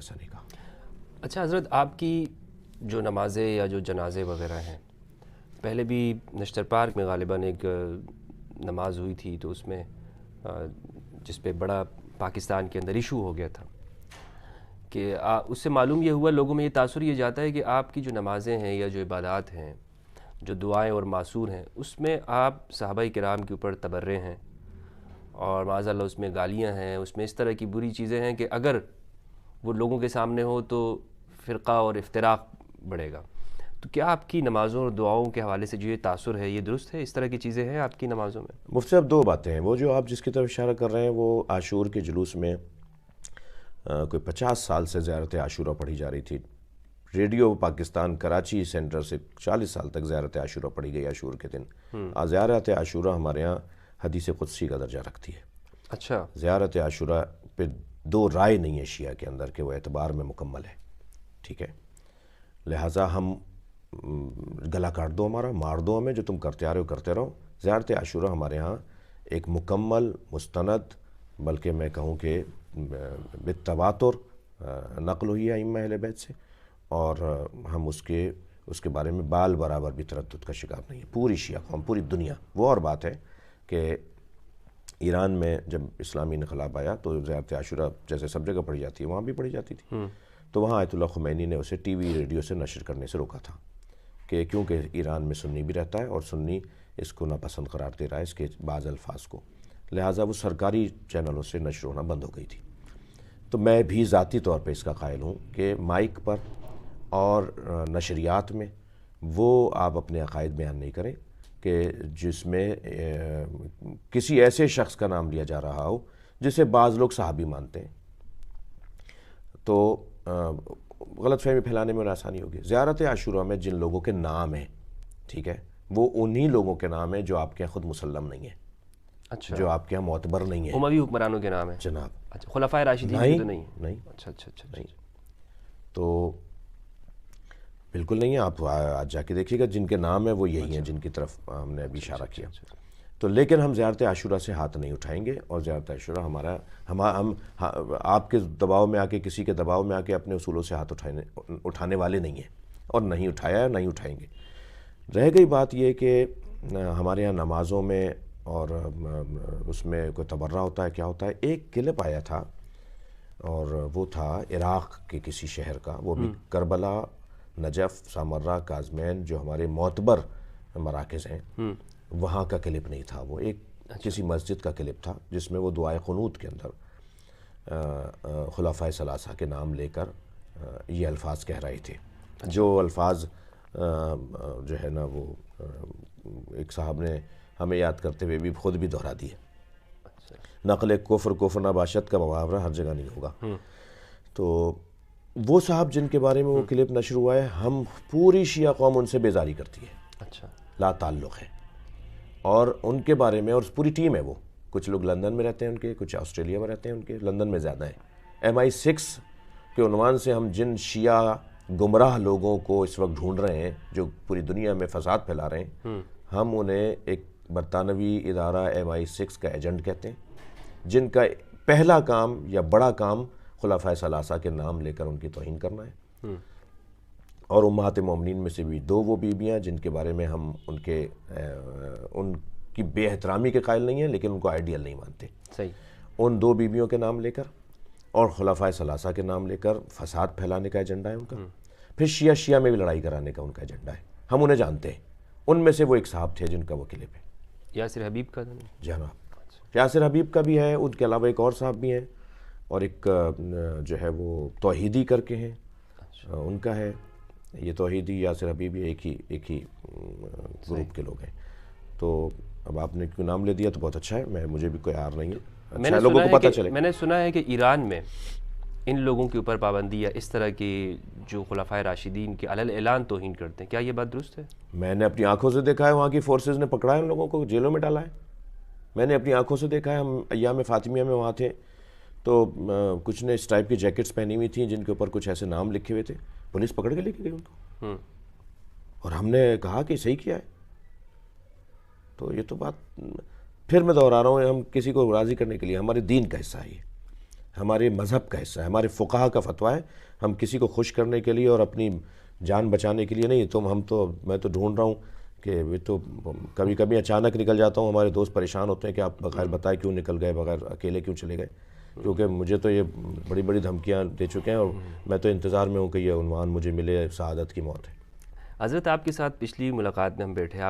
ایسا نہیں کہا۔ اچھا حضرت، آپ کی جو نمازیں یا جو جنازے وغیرہ ہیں، پہلے بھی نشتر پارک میں غالباً ایک نماز ہوئی تھی، تو اس میں جس پہ بڑا پاکستان کے اندر ایشو ہو گیا تھا کہ اس سے معلوم یہ ہوا، لوگوں میں یہ تاثر یہ جاتا ہے کہ آپ کی جو نمازیں ہیں یا جو عبادات ہیں، جو دعائیں اور معصور ہیں، اس میں آپ صحابہ کرام کے اوپر تبرے ہیں، اور معاذ اللہ اس میں گالیاں ہیں، اس میں اس طرح کی بری چیزیں ہیں کہ اگر وہ لوگوں کے سامنے ہو تو فرقہ اور افتراق بڑھے گا۔ تو کیا آپ کی نمازوں اور دعاؤں کے حوالے سے جو یہ تاثر ہے، یہ درست ہے؟ اس طرح کی چیزیں ہیں آپ کی نمازوں میں؟ مفتی صاحب، دو باتیں ہیں۔ وہ جو آپ جس کی طرف اشارہ کر رہے ہیں وہ عاشور کے جلوس میں کوئی 50 سال سے زیارت عاشورہ پڑھی جا رہی تھی۔ ریڈیو پاکستان کراچی سینٹر سے 40 سال تک زیارت عاشورہ پڑھی گئی عاشور کے دن۔ زیارت عاشورہ ہمارے ہاں حدیث قدسی کا درجہ رکھتی ہے۔ اچھا، زیارت عاشورہ پہ دو رائے نہیں ہے شیعہ کے اندر کہ وہ اعتبار میں مکمل ہے، ٹھیک ہے؟ لہٰذا ہم گلا کاٹ دو ہمارا، مار دو ہمیں، جو تم کرتے آ رہے ہو کرتے رہو۔ زیارت عاشورہ ہمارے ہاں ایک مکمل مستند، بلکہ میں کہوں کہ بالتواتر نقل ہوئی ہے ائمہ اہل بیت سے، اور ہم اس کے بارے میں بال برابر بھی تردد کا شکار نہیں ہے۔ پوری شیعہ قوم، پوری دنیا۔ وہ اور بات ہے کہ ایران میں جب اسلامی انقلاب آیا تو زیارت عاشورہ جیسے سب جگہ پڑھی جاتی ہے وہاں بھی پڑھی جاتی تھی، تو وہاں آیت اللہ خمینی نے اسے ٹی وی ریڈیو سے نشر کرنے سے روکا تھا، کہ کیونکہ ایران میں سنی بھی رہتا ہے اور سنی اس کو ناپسند قرار دے رہا ہے، اس کے بعض الفاظ کو، لہٰذا وہ سرکاری چینلوں سے نشر ہونا بند ہو گئی تھی۔ تو میں بھی ذاتی طور پہ اس کا قائل ہوں کہ مائک پر اور نشریات میں وہ آپ اپنے عقائد بیان نہیں کریں کہ جس میں کسی ایسے شخص کا نام لیا جا رہا ہو جسے بعض لوگ صحابی مانتے ہیں، تو غلط فہمی پھیلانے میں انہیں آسانی ہوگی۔ زیارت عاشورہ میں جن لوگوں کے نام ہیں، ٹھیک ہے، وہ انہی لوگوں کے نام ہیں جو آپ کے خود مسلم نہیں ہیں، اچھا، جو آپ کے یہاں معتبر نہیں ہیں اموی حکمرانوں کے نام ہیں جناب۔ اچھا، خلفائے راشدین کے تو نہیں؟ نہیں، اچھا اچھا اچھا نہیں، تو بالکل نہیں ہے۔ آپ آج جا کے دیکھیے گا جن کے نام ہیں وہ یہی ہیں جن کی طرف ہم نے ابھی اشارہ کیا۔ تو لیکن ہم زیارت عاشورہ سے ہاتھ نہیں اٹھائیں گے، اور زیارت عاشورہ ہم آپ کے دباؤ میں آ کے، کسی کے دباؤ میں آ کے اپنے اصولوں سے ہاتھ اٹھانے والے نہیں ہیں، اور نہیں اٹھایا ہے، نہیں اٹھائیں گے۔ رہ گئی بات یہ کہ ہمارے یہاں نمازوں میں اور اس میں کوئی تبرہ ہوتا ہے، کیا ہوتا ہے۔ ایک کلپ آیا تھا، اور وہ تھا عراق کے کسی شہر کا، وہ بھی کربلا، نجف، سامرہ، کاظمین جو ہمارے معتبر مراکز ہیں، وہاں کا کلپ نہیں تھا، وہ ایک کسی مسجد کا کلپ تھا جس میں وہ دعائے قنوت کے اندر خلفائے ثلاثہ کے نام لے کر یہ الفاظ کہہ رہے تھے، جو الفاظ جو ہے نا وہ ایک صاحب نے ہمیں یاد کرتے ہوئے بھی خود بھی دہرا دیے۔ نقل کفر نباشت کا محاورہ ہر جگہ نہیں ہوگا۔ تو وہ صاحب جن کے بارے میں وہ کلپ نشر ہوا ہے، ہم پوری شیعہ قوم ان سے بیزاری کرتی ہے، اچھا، لا تعلق ہے، اور ان کے بارے میں، اور پوری ٹیم ہے، وہ کچھ لوگ لندن میں رہتے ہیں ان کے، کچھ آسٹریلیا میں رہتے ہیں ان کے، لندن میں زیادہ ہیں۔ MI6 کے عنوان سے ہم جن شیعہ گمراہ لوگوں کو اس وقت ڈھونڈ رہے ہیں جو پوری دنیا میں فساد پھیلا رہے ہیں، ہم انہیں ایک برطانوی ادارہ MI6 کا ایجنٹ کہتے ہیں، جن کا پہلا کام یا بڑا کام خلفائے ثلاثہ کے نام لے کر ان کی توہین کرنا ہے۔ اور امہات مومنین میں سے بھی 2 وہ بیویاں جن کے بارے میں ہم ان کی بے احترامی کے قائل نہیں ہیں، لیکن ان کو آئیڈیل نہیں مانتے۔ صحیح۔ ان 2 بیویوں کے نام لے کر اور خلفائے ثلاثہ کے نام لے کر فساد پھیلانے کا ایجنڈا ہے ان کا۔ پھر شیعہ میں بھی لڑائی کرانے کا ان کا ایجنڈا ہے، ہم انہیں جانتے ہیں۔ ان میں سے وہ ایک صاحب تھے جن کا وہ کلپ ہے، یاسر حبیب کا؟ جناب یاسر حبیب کا بھی ہے، ان کے علاوہ ایک اور صاحب بھی ہیں، اور ایک جو ہے وہ توحیدی کر کے ہیں، ان کا ہے۔ یہ توحیدی یاسر حبیبی ایک ہی گروپ کے لوگ ہیں۔ تو اب آپ نے کیوں نام لے دیا تو بہت اچھا ہے، مجھے بھی کوئی عار نہیں ہے، اچھا لوگوں کو پتہ چلے۔ میں نے سنا ہے کہ ایران میں ان لوگوں کے اوپر پابندی ہے، اس طرح کی جو خلفائے راشدین کے علی اعلان توہین کرتے ہیں، کیا یہ بات درست ہے؟ میں نے اپنی آنکھوں سے دیکھا ہے، وہاں کی فورسز نے پکڑا ہے ان لوگوں کو، جیلوں میں ڈالا ہے، میں نے اپنی آنکھوں سے دیکھا ہے۔ ہم ایام فاطمیہ میں وہاں تھے، تو کچھ نے اس ٹائپ کی جیکٹس پہنی ہوئی تھیں جن کے اوپر کچھ ایسے نام لکھے ہوئے تھے، پولیس پکڑ کے لے کے گئی ان کو، اور ہم نے کہا کہ صحیح کیا ہے۔ تو یہ تو بات پھر میں دہرا رہا ہوں، ہم کسی کو راضی کرنے کے لیے، ہمارے دین کا حصہ ہے یہ، ہمارے مذہب کا حصہ ہے، ہمارے فقہا کا فتویٰ ہے. ہم کسی کو خوش کرنے کے لیے اور اپنی جان بچانے کے لیے نہیں. میں تو ڈھونڈ رہا ہوں کہ یہ تو کبھی کبھی اچانک نکل جاتا ہوں. ہمارے دوست پریشان ہوتے ہیں کہ آپ بغیر بتائے کیوں نکل گئے، بغیر اکیلے کیوں چلے گئے، کیونکہ مجھے تو یہ بڑی بڑی دھمکیاں دے چکے ہیں اور میں تو انتظار میں ہوں کہ یہ عنوان مجھے ملے، سعادت کی موت ہے. حضرت آپ کے ساتھ پچھلی ملاقات میں ہم بیٹھے،